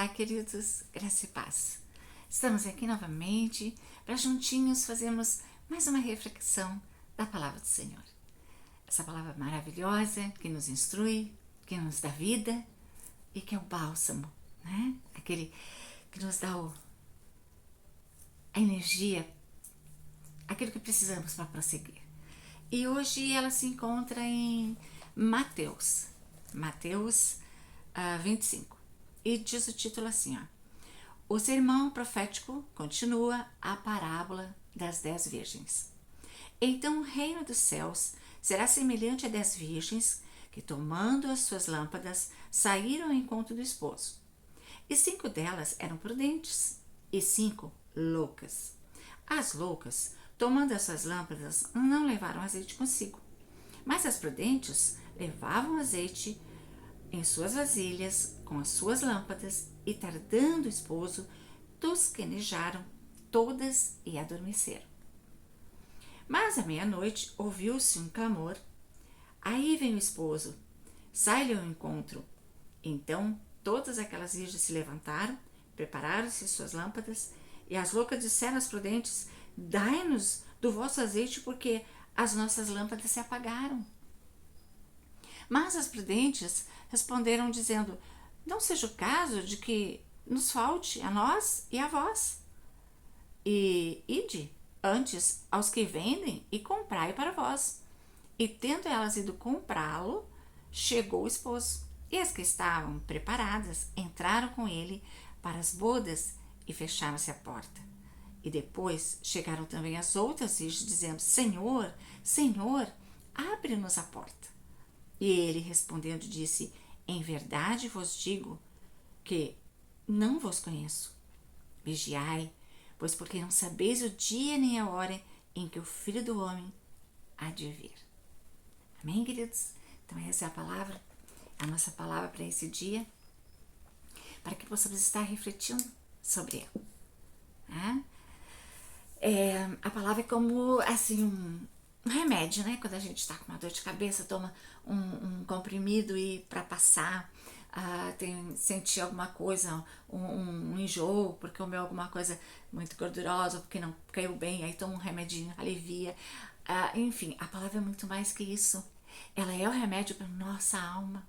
Olá, queridos, graça e paz. Estamos aqui novamente para juntinhos fazermos mais uma reflexão da palavra do Senhor. Essa palavra maravilhosa que nos instrui, que nos dá vida e que é o bálsamo, né? Aquele que nos dá a energia, aquilo que precisamos para prosseguir. E hoje ela se encontra em Mateus 25. E diz o título assim, ó: o sermão profético continua a parábola das 10 virgens. Então o reino dos céus será semelhante a 10 virgens que, tomando as suas lâmpadas, saíram ao encontro do esposo. E 5 delas eram prudentes e 5 loucas. As loucas, tomando as suas lâmpadas, não levaram azeite consigo, mas as prudentes levavam azeite em suas vasilhas com as suas lâmpadas, e tardando o esposo, tosquenejaram todas e adormeceram. Mas à meia-noite ouviu-se um clamor: aí vem o esposo, sai-lhe ao encontro. Então todas aquelas virgens se levantaram, prepararam-se suas lâmpadas, e as loucas disseram às prudentes: dai-nos do vosso azeite, porque as nossas lâmpadas se apagaram. Mas as prudentes responderam dizendo: não seja o caso de que nos falte a nós e a vós. E ide antes aos que vendem e comprai para vós. E tendo elas ido comprá-lo, chegou o esposo. E as que estavam preparadas entraram com ele para as bodas e fecharam-se a porta. E depois chegaram também as outras virgens, dizendo: Senhor, Senhor, abre-nos a porta. E ele, respondendo, disse: em verdade vos digo que não vos conheço. Vigiai, pois porque não sabeis o dia nem a hora em que o Filho do Homem há de vir. Amém, queridos? Então essa é a palavra, a nossa palavra para esse dia, para que possamos estar refletindo sobre ela. Né? A palavra é como assim um remédio, né? Quando a gente está com uma dor de cabeça, toma um comprimido e para passar, sentir alguma coisa, um enjoo, porque comeu alguma coisa muito gordurosa, porque não caiu bem, aí toma um remedinho, alivia. Enfim, a palavra é muito mais que isso. Ela é o remédio para nossa alma.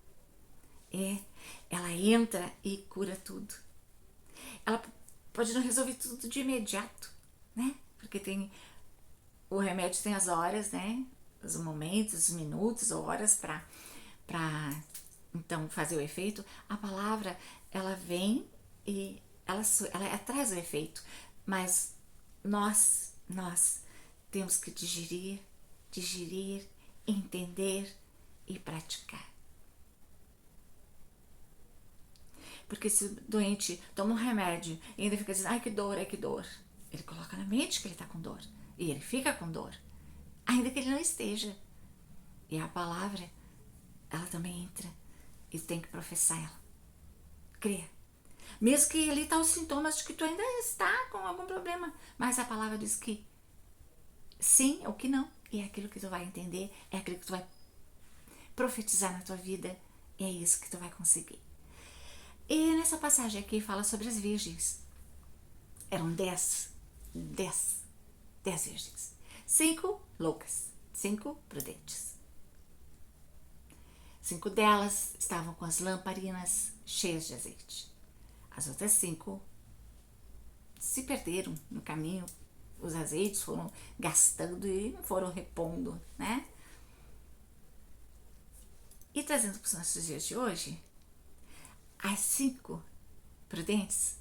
Ela entra e cura tudo. Ela pode não resolver tudo de imediato, né? Porque o remédio tem as horas, né? Os momentos, os minutos, horas para então fazer o efeito. A palavra, ela vem e ela traz o efeito, mas nós temos que digerir, entender e praticar. Porque se o doente toma um remédio e ainda fica dizendo: ai, que dor, ai, que dor, ele coloca na mente que ele está com dor e ele fica com dor, ainda que ele não esteja. E a palavra, ela também entra e tem que professar ela, crer. Mesmo que ali está os sintomas de que tu ainda está com algum problema, mas a palavra diz que sim ou que não, e é aquilo que tu vai entender, é aquilo que tu vai profetizar na tua vida, e é isso que tu vai conseguir. E nessa passagem aqui fala sobre as virgens. Eram 10 virgens. 5 loucas, 5 prudentes. 5 delas estavam com as lamparinas cheias de azeite. As outras 5 se perderam no caminho. Os azeites foram gastando e não foram repondo, né? E trazendo para os nossos dias de hoje, as 5 prudentes,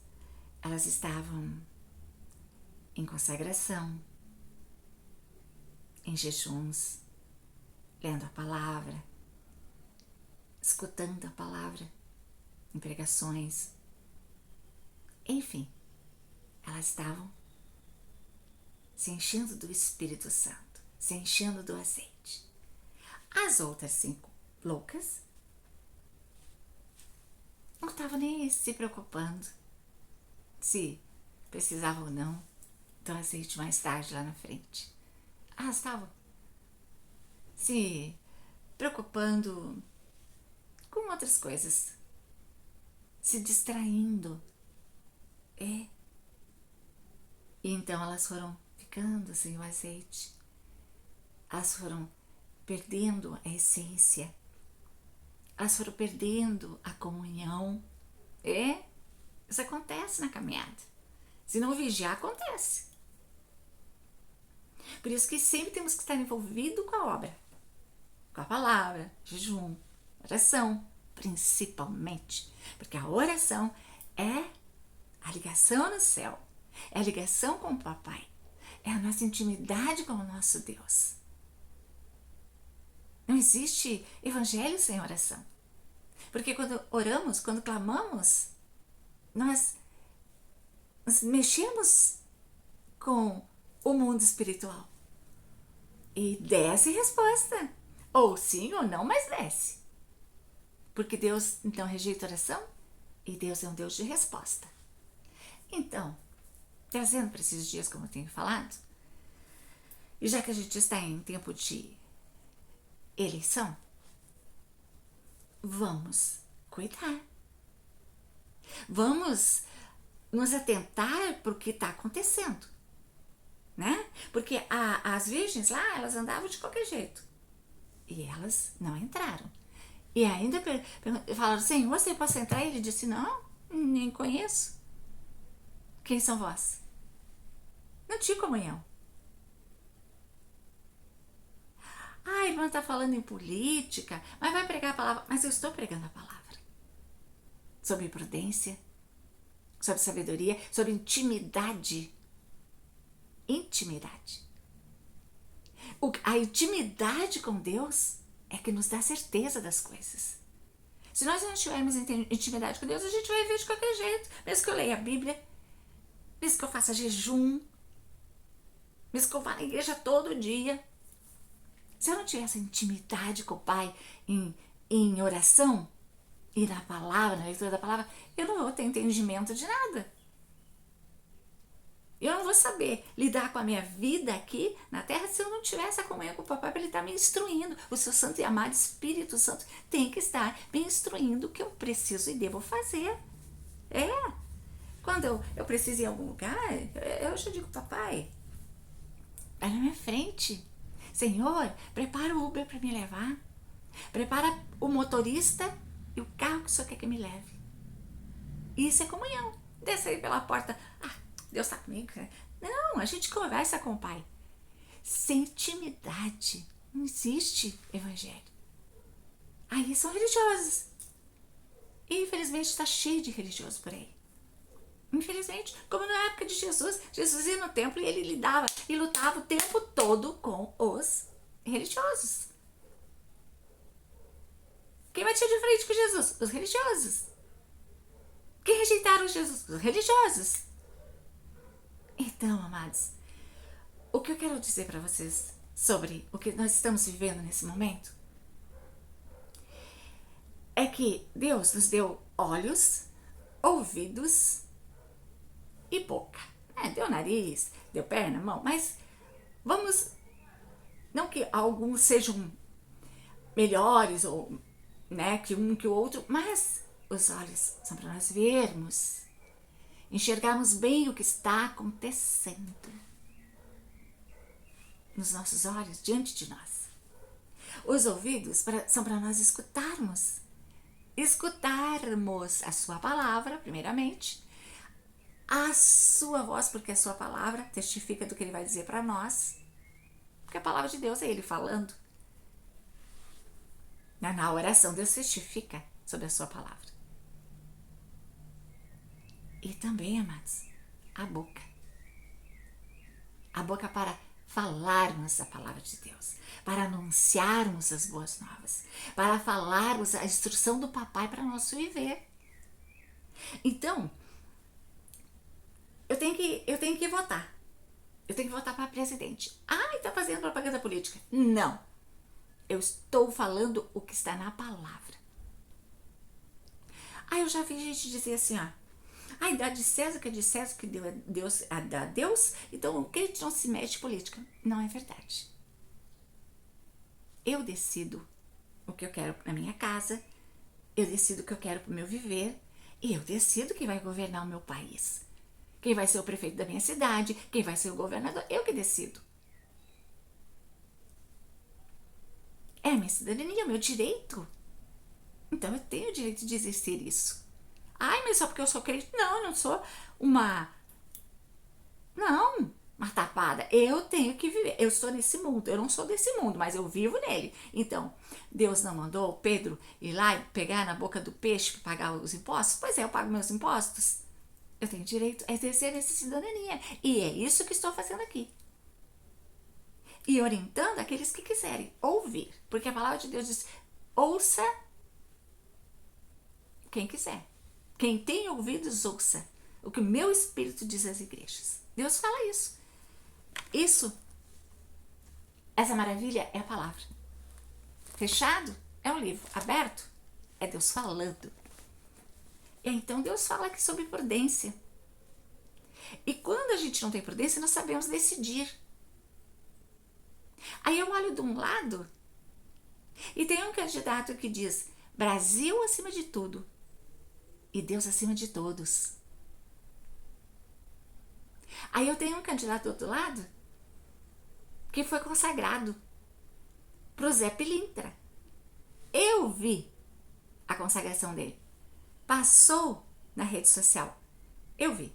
elas estavam em consagração, em jejuns, lendo a palavra, escutando a palavra, em pregações. Enfim, elas estavam se enchendo do Espírito Santo, se enchendo do azeite. As outras 5 loucas não estavam nem se preocupando se precisavam ou não do azeite mais tarde lá na frente. Elas estavam se preocupando com outras coisas, se distraindo. E então elas foram ficando sem o azeite. Elas foram perdendo a essência. Elas foram perdendo a comunhão. Isso acontece na caminhada. Se não vigiar, acontece. Por isso que sempre temos que estar envolvido com a obra. Com a palavra, jejum, oração, principalmente. Porque a oração é a ligação no céu. É a ligação com o papai. É a nossa intimidade com o nosso Deus. Não existe evangelho sem oração. Porque quando oramos, quando clamamos, nós mexemos com o mundo espiritual. E desce resposta. Ou sim ou não, mas desce. Porque Deus então rejeita oração e Deus é um Deus de resposta. Então, trazendo para esses dias, como eu tenho falado, e já que a gente está em tempo de eleição, vamos cuidar. Vamos nos atentar para o que está acontecendo, né? Porque as virgens lá, elas andavam de qualquer jeito. E elas não entraram. E ainda falaram, Senhor, você pode entrar? E ele disse, não, nem conheço. Quem são vós? Não tinha comunhão. A irmã está falando em política, mas vai pregar a palavra. Mas eu estou pregando a palavra. Sobre prudência, sobre sabedoria, sobre intimidade. Intimidade. A intimidade com Deus é que nos dá certeza das coisas. Se nós não tivermos intimidade com Deus, a gente vai ver de qualquer jeito. Mesmo que eu leia a Bíblia, mesmo que eu faça jejum, mesmo que eu vá na igreja todo dia. Se eu não tiver essa intimidade com o Pai em oração e na palavra, na leitura da palavra, eu não vou ter entendimento de nada. Eu não vou saber lidar com a minha vida aqui na terra se eu não tiver essa comunhão com o papai para ele estar me instruindo. O seu santo e amado Espírito Santo tem que estar me instruindo o que eu preciso e devo fazer. Quando eu preciso ir a algum lugar, eu já digo, papai, vai na minha frente. Senhor, prepara o Uber para me levar. Prepara o motorista e o carro que o Senhor quer que me leve. Isso é comunhão. Desce aí pela porta. Deus está comigo. Não, a gente conversa com o Pai. Sem intimidade não existe evangelho. Aí são religiosos. E infelizmente está cheio de religiosos por aí. Infelizmente, como na época de Jesus, Jesus ia no templo e ele lidava e lutava o tempo todo com os religiosos. Quem batia de frente com Jesus? Os religiosos. Quem rejeitaram Jesus? Os religiosos. Então, amados, o que eu quero dizer para vocês sobre o que nós estamos vivendo nesse momento é que Deus nos deu olhos, ouvidos e boca. Deu nariz, deu perna, mão, mas vamos, não que alguns sejam melhores ou que um que o outro, mas os olhos são para nós vermos, enxergarmos bem o que está acontecendo nos nossos olhos, diante de nós. Os ouvidos são para nós escutarmos a sua palavra, primeiramente, a sua voz, porque a sua palavra testifica do que ele vai dizer para nós, porque a palavra de Deus é ele falando. Na oração, Deus testifica sobre a sua palavra. E também, amados, a boca. A boca para falarmos a palavra de Deus, para anunciarmos as boas novas, para falarmos a instrução do papai para nosso viver. Então, eu tenho que votar. Eu tenho que votar para presidente. Está fazendo propaganda política. Não. Eu estou falando o que está na palavra. Eu já vi gente dizer assim, dá de César que é de César, que Deus dá a Deus, então que ele não se mete em política. Não é verdade. Eu decido o que eu quero na minha casa, eu decido o que eu quero para o meu viver, E eu decido quem vai governar o meu país. Quem vai ser o prefeito da minha cidade, quem vai ser o governador, eu que decido. É a minha cidadania, é o meu direito. Então eu tenho o direito de exercer isso. Ai, mas só porque eu sou crente? Não, eu não sou uma. Não, uma tapada. Eu tenho que viver. Eu estou nesse mundo. Eu não sou desse mundo, mas eu vivo nele. Então, Deus não mandou Pedro ir lá e pegar na boca do peixe para pagar os impostos? Pois é, eu pago meus impostos. Eu tenho direito a exercer essa cidadania. E é isso que estou fazendo aqui. E orientando aqueles que quiserem ouvir. Porque a palavra de Deus diz: ouça quem quiser. Quem tem ouvidos, ouça o que o meu espírito diz às igrejas. Deus fala isso. Isso, essa maravilha é a palavra. Fechado é um livro. Aberto é Deus falando. E então Deus fala aqui sobre prudência. E quando a gente não tem prudência, nós sabemos decidir. Aí eu olho de um lado e tem um candidato que diz: Brasil acima de tudo e Deus acima de todos. Aí eu tenho um candidato do outro lado que foi consagrado pro Zé Pilintra. Eu vi a consagração dele. Passou na rede social. Eu vi.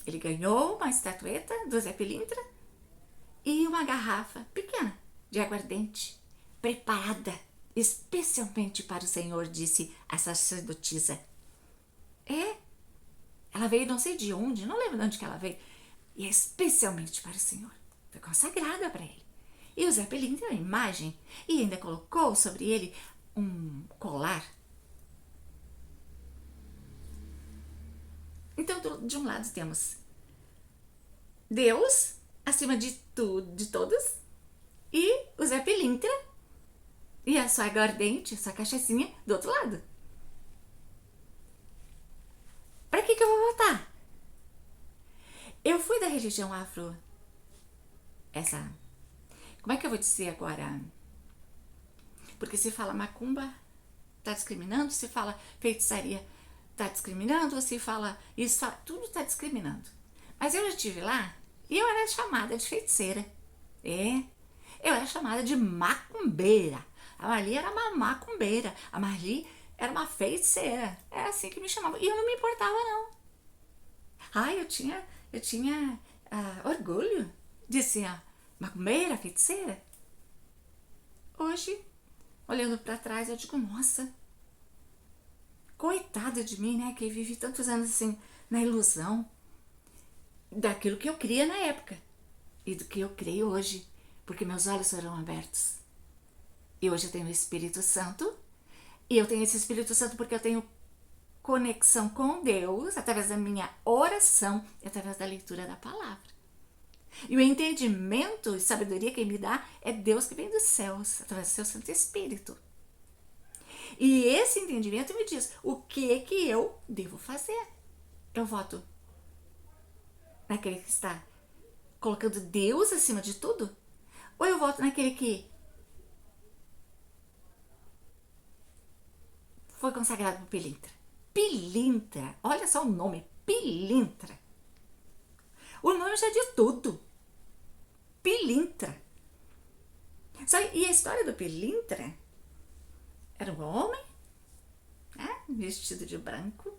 Ele ganhou uma estatueta do Zé Pilintra e uma garrafa pequena de aguardente, preparada especialmente para o Senhor, disse a sacerdotisa. Ela veio não sei de onde, não lembro de onde que ela veio, e é especialmente para o Senhor. Foi consagrada para ele. E o Zé Pelim tem uma imagem e ainda colocou sobre ele um colar. Então, de um lado temos Deus acima de tudo, de todos, e o Zé Pilintra e a sua aguardente, a sua cachaçinha do outro lado. Para que eu vou votar? Eu fui da religião afro. Como é que eu vou dizer agora? Porque se fala macumba, tá discriminando. Se fala feitiçaria, tá discriminando. Se fala isso, tudo tá discriminando. Mas eu já estive lá e eu era chamada de feiticeira. Eu era chamada de macumbeira. A Marli era uma macumbeira. A Marli era uma feiticeira. Era assim que me chamavam. E eu não me importava, não. Eu tinha orgulho de ser macumbeira, feiticeira. Hoje, olhando para trás, eu digo, nossa, coitada de mim, né? Que vivi tantos anos assim na ilusão daquilo que eu cria na época e do que eu creio hoje, porque meus olhos foram abertos. E hoje eu tenho o Espírito Santo, e eu tenho esse Espírito Santo porque eu tenho conexão com Deus através da minha oração e através da leitura da palavra. E o entendimento e sabedoria que me dá é Deus que vem dos céus, através do seu Santo Espírito. E esse entendimento me diz o que eu devo fazer. Eu voto naquele que está colocando Deus acima de tudo? Ou eu voto naquele que foi consagrado por Pilintra? Pilintra, olha só o nome, Pilintra. O nome já diz tudo. Pilintra. E a história do Pilintra era um homem, né, vestido de branco,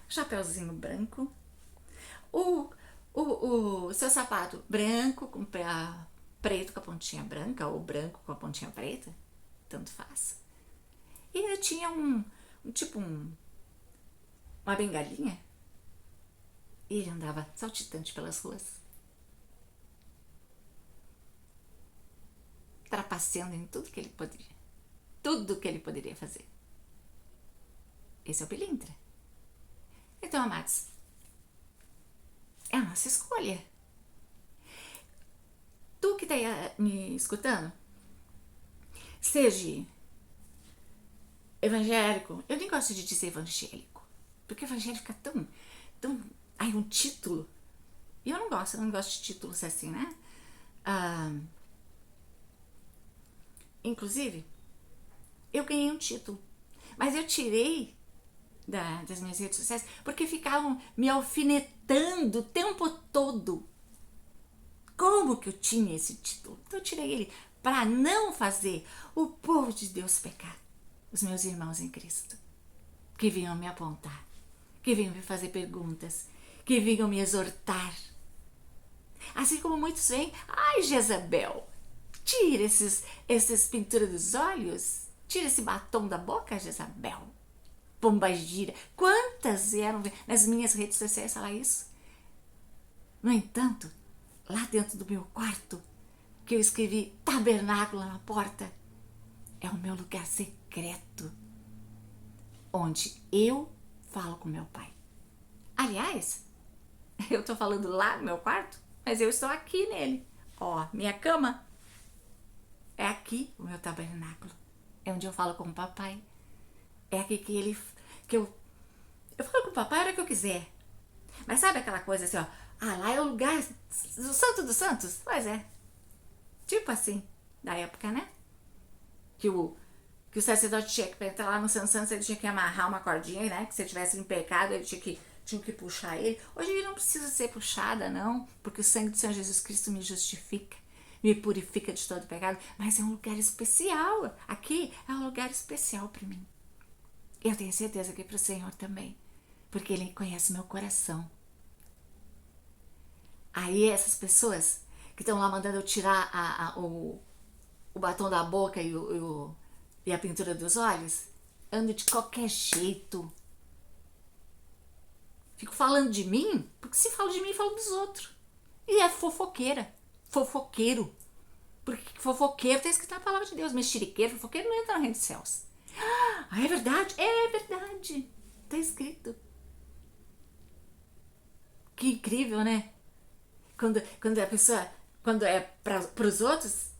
chapeuzinho branco, o seu sapato branco com preto com a pontinha branca ou branco com a pontinha preta, tanto faz. E ele tinha uma bengalinha e ele andava saltitante pelas ruas, trapaceando em tudo que ele poderia fazer. Esse é o Pilintra. Então, amados, é a nossa escolha. Tu que tá aí me escutando, seja evangélico, eu nem gosto de dizer evangélico, porque evangélico é tão, um título, e eu não gosto de títulos assim, né? Inclusive, eu ganhei um título, mas eu tirei das minhas redes sociais, porque ficavam me alfinetando o tempo todo. Como que eu tinha esse título? Então eu tirei ele para não fazer o povo de Deus pecar. Os meus irmãos em Cristo, que vinham me apontar, que vinham me fazer perguntas, que vinham me exortar. Assim como muitos vêm, ai Jezabel, tira esses pinturas dos olhos, tira esse batom da boca, Jezabel. Pomba gira. Quantas vieram nas minhas redes sociais falar isso? No entanto, lá dentro do meu quarto, que eu escrevi tabernáculo na porta, é o meu lugar secreto, onde eu falo com meu pai. Aliás, eu tô falando lá no meu quarto, mas eu estou aqui nele. Ó, minha cama é aqui, o meu tabernáculo. É onde eu falo com o papai. É aqui que eu falo com o papai a hora que eu quiser. Mas sabe aquela coisa assim, ó, ah, lá é o lugar do Santo dos Santos? Pois é. Tipo assim, da época, né? Que o sacerdote tinha que, pra entrar lá no Santo Santos, ele tinha que amarrar uma cordinha, né? Que se ele tivesse em pecado, ele tinha que puxar ele. Hoje ele não precisa ser puxada, não, porque o sangue do Senhor Jesus Cristo me justifica, me purifica de todo pecado, mas é um lugar especial. Aqui é um lugar especial para mim. Eu tenho certeza que para o Senhor também, porque Ele conhece meu coração. Aí essas pessoas que estão lá mandando eu tirar o batom da boca e a pintura dos olhos, ando de qualquer jeito. Fico falando de mim, porque se falo de mim, falo dos outros. E é fofoqueira, fofoqueiro. Porque fofoqueiro está escrito na palavra de Deus, mexeriqueiro, fofoqueiro não entra no reino dos céus. Ah, é verdade? É verdade. Está escrito. Que incrível, né? Quando a pessoa, quando é para os outros,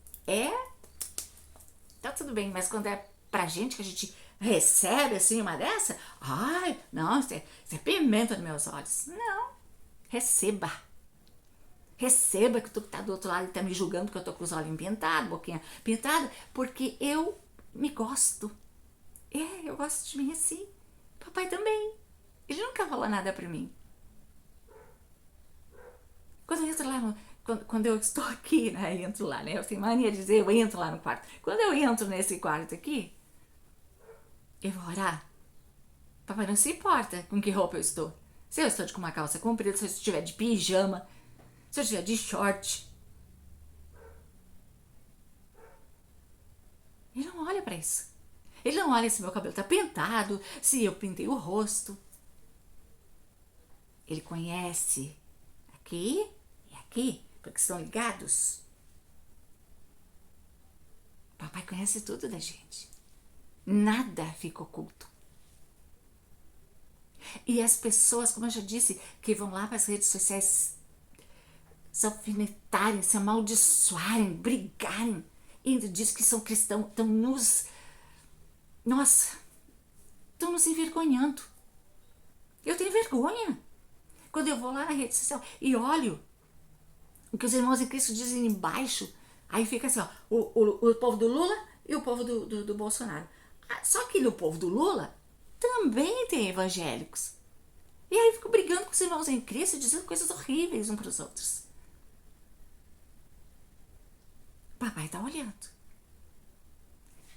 tá tudo bem, mas quando é pra gente, que a gente recebe assim uma dessa, ai, não, isso é pimenta nos meus olhos. Não, receba. Receba que tu que tá do outro lado e tá me julgando porque eu tô com os olhos pintados, boquinha pintada, porque eu me gosto. Eu gosto de mim assim. Papai também. Ele nunca falou nada pra mim. Quando eu entro lá quando eu estou aqui, né? Eu entro lá, né? Eu tenho mania de dizer, eu entro lá no quarto. Quando eu entro nesse quarto aqui, eu vou orar. Papai não se importa com que roupa eu estou. Se eu estou com uma calça comprida, se eu estiver de pijama, se eu estiver de short. Ele não olha pra isso. Ele não olha se meu cabelo tá pintado, se eu pintei o rosto. Ele conhece aqui e aqui, porque estão ligados. Papai conhece tudo da gente. Nada fica oculto. E as pessoas, como eu já disse, que vão lá para as redes sociais se alfinetarem, se amaldiçoarem, brigarem, e ainda diz que são cristãos, estão nos... Nossa, estão nos envergonhando. Eu tenho vergonha. Quando eu vou lá na rede social e olho o que os irmãos em Cristo dizem embaixo, aí fica assim, ó, o povo do Lula e o povo do Bolsonaro. Só que no povo do Lula também tem evangélicos. E aí fico brigando com os irmãos em Cristo, dizendo coisas horríveis uns para os outros. Papai tá olhando.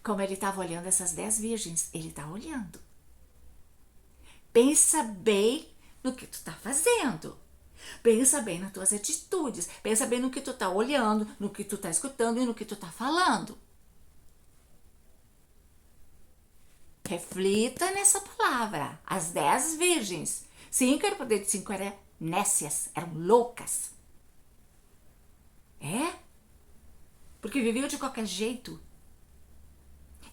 Como ele estava olhando essas 10 virgens, ele tá olhando. Pensa bem no que tu tá fazendo. Pensa bem nas tuas atitudes. Pensa bem no que tu tá olhando, no que tu tá escutando e no que tu tá falando. Reflita nessa palavra. As 10 virgens. 5 era o poder de 5, eram nécias, eram loucas. Porque viviam de qualquer jeito.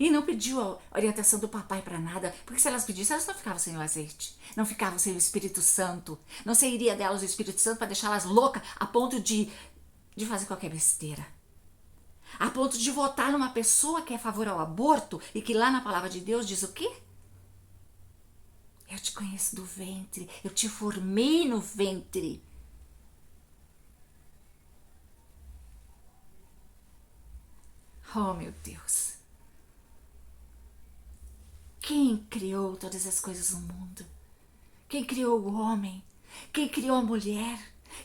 E não pediu a orientação do papai para nada, porque se elas pedissem, elas não ficavam sem o azeite, não ficavam sem o Espírito Santo, não sairia delas o Espírito Santo para deixá-las loucas a ponto de fazer qualquer besteira. A ponto de votar numa pessoa que é a favor ao aborto e que lá na palavra de Deus diz o quê? Eu te conheço do ventre, eu te formei no ventre. Oh, meu Deus. Quem criou todas as coisas no mundo? Quem criou o homem? Quem criou a mulher?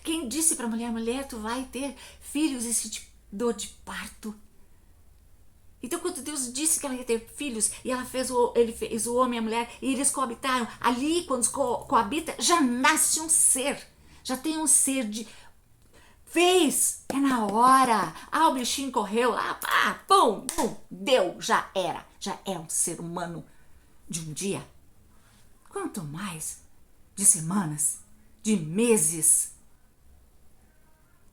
Quem disse para a mulher, mulher, tu vai ter filhos e se te dor de parto? Então, quando Deus disse que ela ia ter filhos e ele fez o homem e a mulher e eles coabitaram, ali, quando coabita, já nasce um ser. Já tem um ser de... Fez! É na hora! Ah, o bichinho correu, pum, pum, deu, já era. Já é um ser humano de um dia. Quanto mais de semanas, de meses.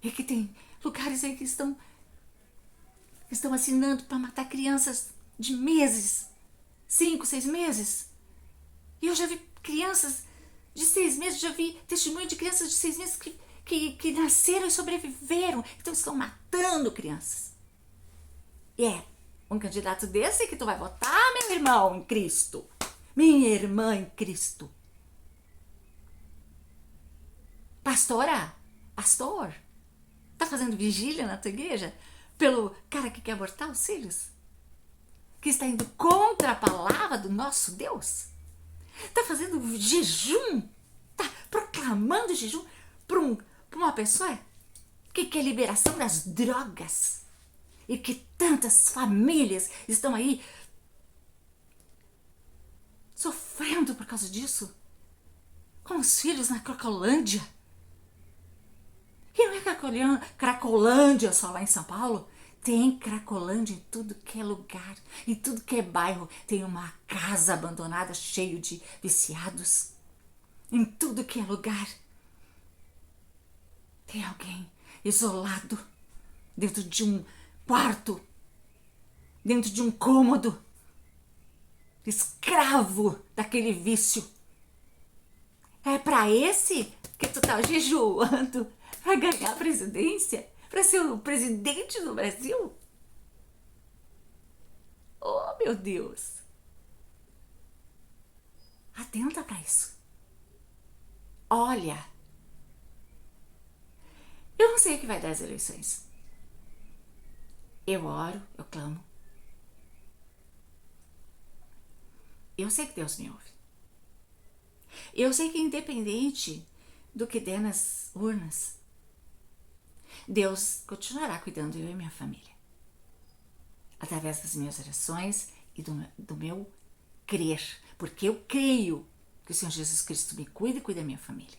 E que tem lugares aí que estão assinando para matar crianças de meses, 5, 6 meses. E eu já vi crianças de 6 meses, já vi testemunho de crianças de 6 meses que nasceram e sobreviveram. Então estão matando crianças. E é um candidato desse que tu vai votar, meu irmão em Cristo. Minha irmã em Cristo. Pastora, pastor, tá fazendo vigília na tua igreja pelo cara que quer abortar os filhos? Que está indo contra a palavra do nosso Deus? Tá fazendo jejum? Tá proclamando jejum para uma pessoa que quer liberação das drogas? E que tantas famílias estão aí sofrendo por causa disso? Com os filhos na Cracolândia. E não é Cracolândia só lá em São Paulo. Tem Cracolândia em tudo que é lugar, em tudo que é bairro. Tem uma casa abandonada cheio de viciados. Em tudo que é lugar. Tem alguém isolado dentro de um quarto, dentro de um cômodo, escravo daquele vício. É para esse que tu tá jejuando para ganhar a presidência? Para ser o presidente do Brasil? Oh, meu Deus! Atenta para isso. Olha, eu não sei o que vai dar as eleições. Eu oro, eu clamo. Eu sei que Deus me ouve. Eu sei que independente do que der nas urnas, Deus continuará cuidando eu e minha família. Através das minhas orações e do meu crer. Porque eu creio que o Senhor Jesus Cristo me cuida e cuida da minha família.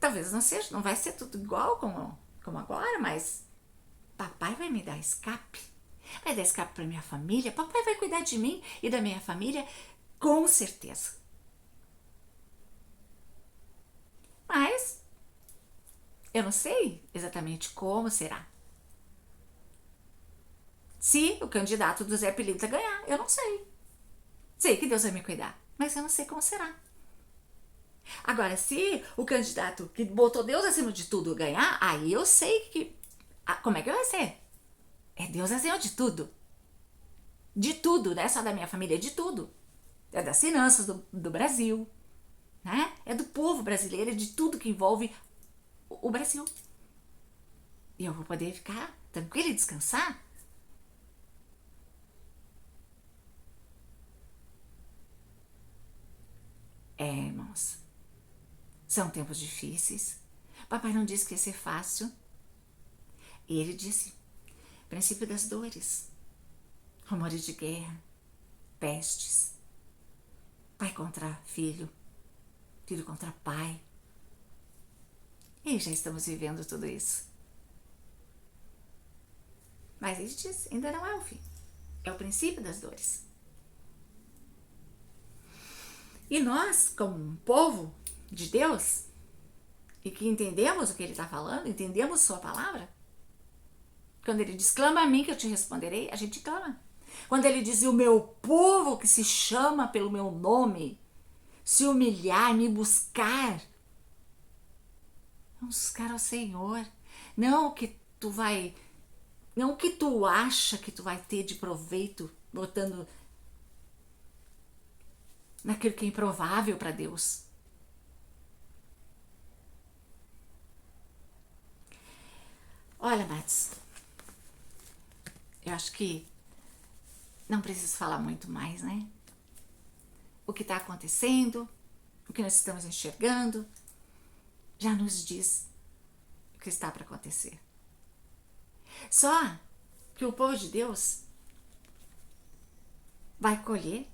Talvez não vai ser tudo igual como agora, mas papai vai me dar escape. Vai dar escape para minha família. Papai vai cuidar de mim e da minha família, com certeza. Mas eu não sei exatamente como será. Se o candidato do Zé Pilintra ganhar, eu não sei. Sei que Deus vai me cuidar, mas eu não sei como será. Agora, se o candidato que botou Deus acima de tudo ganhar, aí eu sei que... como é que vai ser? É Deus acima de tudo. De tudo, não é só da minha família, é de tudo. É das finanças do Brasil, né? É do povo brasileiro, é de tudo que envolve o Brasil. E eu vou poder ficar tranquila e descansar. Irmãos, são tempos difíceis. Papai não disse que ia ser fácil. E ele disse, princípio das dores, rumores de guerra, pestes, pai contra filho, filho contra pai. E já estamos vivendo tudo isso. Mas ele diz, ainda não é o fim. É o princípio das dores. E nós, como um povo de Deus, e que entendemos o que ele está falando, entendemos sua palavra, quando ele diz, clama a mim que eu te responderei, a gente clama. Quando ele diz, o meu povo que se chama pelo meu nome, se humilhar, me buscar, vamos buscar ao Senhor. Não o que tu vai... Não o que tu acha que tu vai ter de proveito, botando naquilo que é improvável para Deus. Olha, Matos, Eu acho que não preciso falar muito mais, né? O que está acontecendo, o que nós estamos enxergando, já nos diz o que está para acontecer. Só que o povo de Deus vai colher,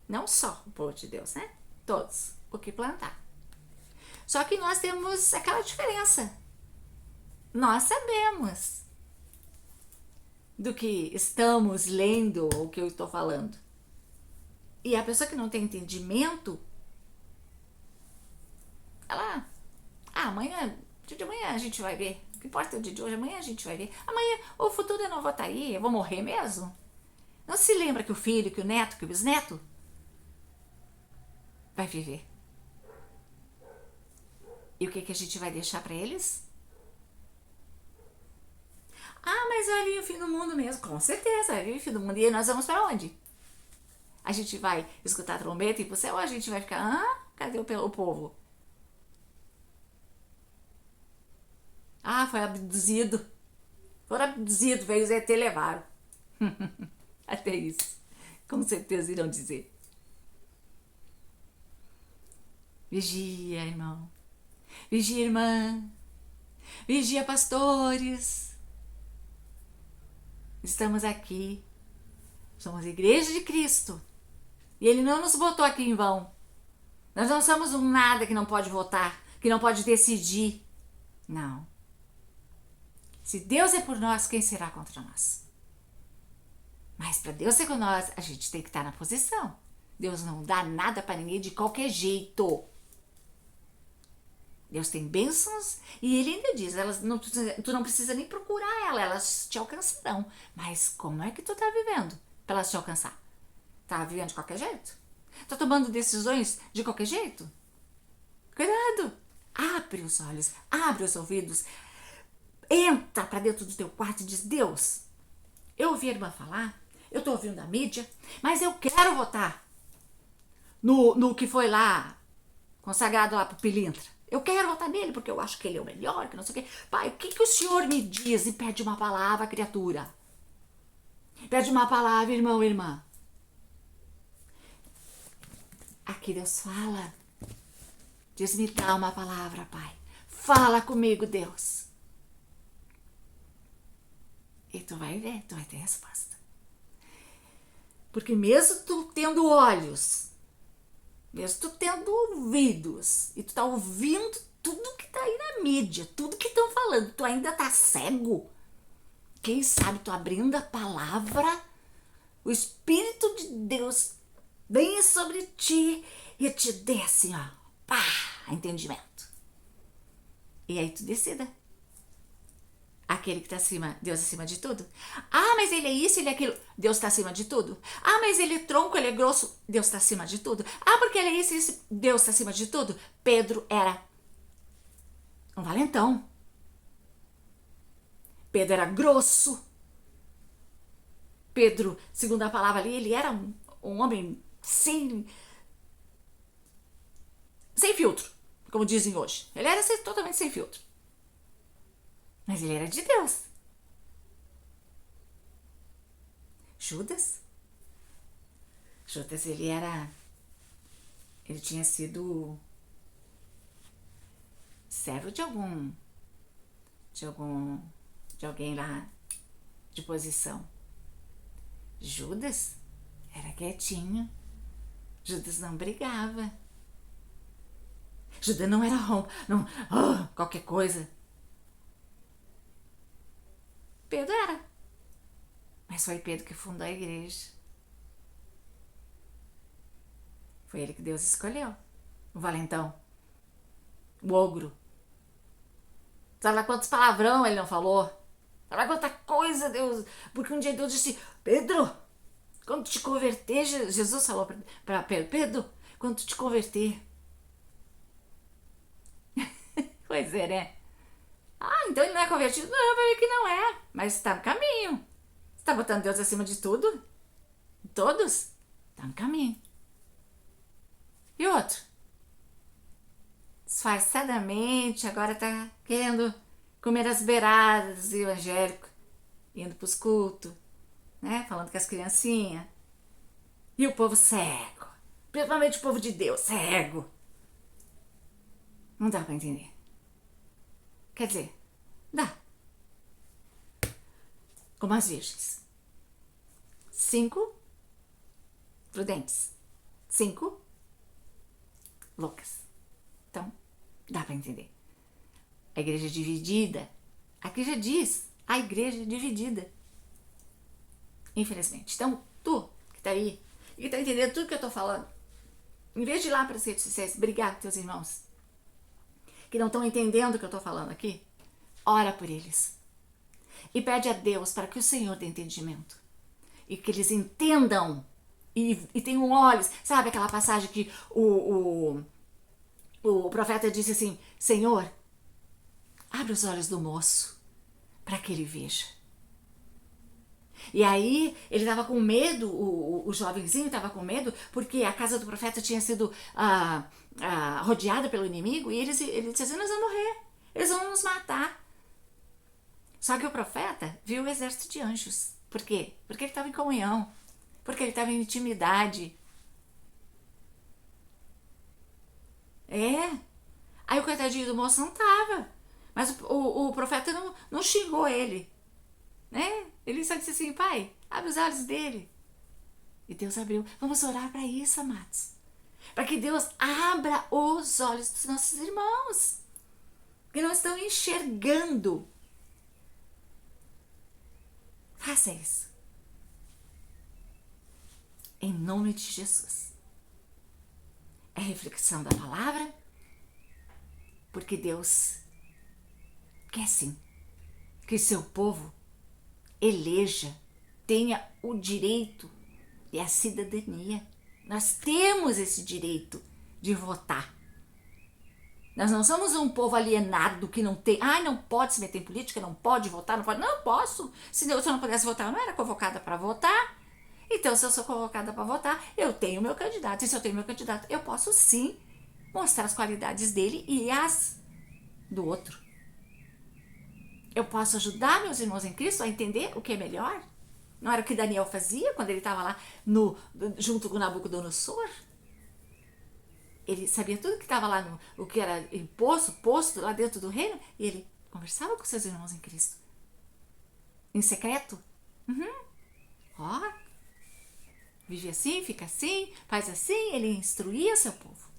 não só o povo de Deus, né? Todos, o que plantar. Só que nós temos aquela diferença. Nós sabemos do que estamos lendo ou o que eu estou falando. E a pessoa que não tem entendimento, ela, amanhã, dia de amanhã a gente vai ver. O que importa é o dia de hoje, amanhã a gente vai ver. Amanhã, o futuro eu não vou estar aí, eu vou morrer mesmo. Não se lembra que o filho, que o neto, que o bisneto vai viver. E o que a gente vai deixar para eles? Mas vai vir o fim do mundo mesmo. Com certeza, vai vir o fim do mundo. E nós vamos para onde? A gente vai escutar a trombeta e ir pro céu ou a gente vai ficar, cadê o povo? Foi abduzido. Foram abduzidos, veio os ET levaram. Até isso. Com certeza irão dizer. Vigia, irmão. Vigia, irmã. Vigia, pastores. Estamos aqui. Somos a Igreja de Cristo. E Ele não nos botou aqui em vão. Nós não somos um nada que não pode votar, que não pode decidir. Não. Se Deus é por nós, quem será contra nós? Mas para Deus ser com nós, a gente tem que estar na posição. Deus não dá nada para ninguém de qualquer jeito. Deus tem bênçãos e Ele ainda diz, tu não precisa nem procurar elas te alcançarão. Mas como é que tu tá vivendo para elas te alcançar? Tá vivendo de qualquer jeito? Tá tomando decisões de qualquer jeito? Cuidado! Abre os olhos, abre os ouvidos, entra para dentro do teu quarto e diz, Deus, eu ouvi a irmã falar, eu tô ouvindo a mídia, mas eu quero votar no que foi lá, consagrado lá pro Pilintra. Eu quero votar nele porque eu acho que ele é o melhor, que não sei o quê. Pai, o que o Senhor me diz? E pede uma palavra, criatura. Pede uma palavra, irmão, irmã. Aqui Deus fala. Diz, me dá uma palavra, Pai. Fala comigo, Deus. E tu vai ver, tu vai ter resposta. Porque mesmo tu tendo olhos, mesmo tu tendo ouvidos, e tu tá ouvindo tudo que tá aí na mídia, tudo que estão falando, tu ainda tá cego. Quem sabe tu abrindo a palavra, o Espírito de Deus vem sobre ti e te dê assim, entendimento. E aí tu decida. Aquele que está acima, Deus acima de tudo. Mas ele é isso, ele é aquilo. Deus está acima de tudo. Mas ele é tronco, ele é grosso. Deus está acima de tudo. Porque ele é isso. Deus está acima de tudo. Pedro era um valentão. Pedro era grosso. Pedro, segundo a palavra ali, ele era um homem sem filtro, como dizem hoje. Ele era totalmente sem filtro. Mas ele era de Deus. Judas, ele tinha sido servo de alguém lá de posição. Judas era quietinho. Judas não brigava. Judas não era qualquer coisa. Pedro era. Mas foi Pedro que fundou a igreja. Foi ele que Deus escolheu. O valentão. O ogro. Sabe lá quantos palavrão ele não falou? Sabe lá quanta coisa Deus... Porque um dia Deus disse, Pedro, quando te converter, Jesus falou para Pedro, Pedro, quando tu te converter. Pois é, né? Então ele não é convertido? Não, vai ver que não é. Mas está no caminho. Você está botando Deus acima de tudo? Todos? Está no caminho. E outro? Disfarçadamente, agora está querendo comer as beiradas do evangélico, indo para os cultos, né? Falando com as criancinhas. E o povo cego. Principalmente o povo de Deus, cego. Não dá para entender. Quer dizer, dá. Como as virgens. 5 prudentes. 5 loucas. Então, dá para entender. A igreja dividida. Aqui já diz, a igreja dividida. Infelizmente. Então, tu que tá aí e que tá entendendo tudo que eu tô falando, em vez de ir lá para as redes sociais brigar com teus irmãos que não estão entendendo o que eu tô falando aqui, ora por eles. E pede a Deus para que o Senhor dê entendimento. E que eles entendam e tenham olhos. Sabe aquela passagem que o profeta disse assim: Senhor, abre os olhos do moço para que ele veja. E aí ele estava com medo, o jovenzinho estava com medo, porque a casa do profeta tinha sido rodeada pelo inimigo, e ele disse assim: nós vamos morrer, eles vão nos matar. Só que o profeta viu o exército de anjos. Por quê? Porque ele estava em comunhão, porque ele estava em intimidade. Aí o coitadinho do moço não estava, mas o profeta não xingou ele, né? Ele só disse assim: pai, abre os olhos dele. E Deus abriu. Vamos orar para isso, amados. Para que Deus abra os olhos dos nossos irmãos, que não estão enxergando. Faça isso. Em nome de Jesus. É reflexão da palavra, porque Deus quer sim que seu povo eleja, tenha o direito e a cidadania. Nós temos esse direito de votar. Nós não somos um povo alienado que não tem... não pode se meter em política, não pode votar, não pode... Não, posso. Se eu não pudesse votar, eu não era convocada para votar. Então, se eu sou convocada para votar, eu tenho meu candidato. E se eu tenho meu candidato, eu posso sim mostrar as qualidades dele e as do outro. Eu posso ajudar meus irmãos em Cristo a entender o que é melhor. Não era o que Daniel fazia quando ele estava lá junto com Nabucodonosor? Ele sabia tudo que estava lá, o que era posto lá dentro do reino, e ele conversava com seus irmãos em Cristo. Em secreto. Vive assim, fica assim, faz assim, ele instruía seu povo.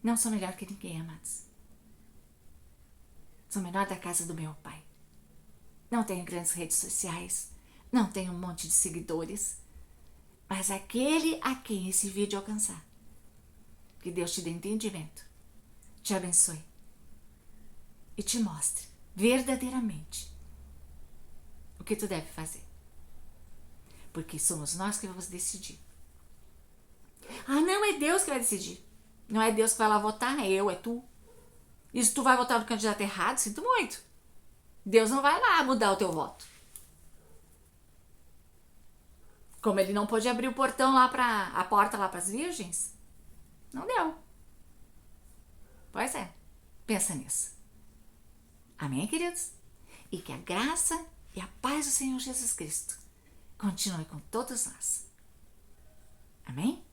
Não sou melhor que ninguém, amados. Sou menor da casa do meu pai. Não tenho grandes redes sociais, não tenho um monte de seguidores, mas aquele a quem esse vídeo alcançar, que Deus te dê entendimento, te abençoe e te mostre verdadeiramente o que tu deve fazer. Porque somos nós que vamos decidir. Não é Deus que vai decidir. Não é Deus que vai lá votar, é eu, é tu. E se tu vai votar no candidato errado, sinto muito. Deus não vai lá mudar o teu voto. Como ele não pôde abrir o portão lá a porta lá para as virgens, não deu. Pois é, pensa nisso. Amém, queridos? E que a graça e a paz do Senhor Jesus Cristo continue com todos nós. Amém?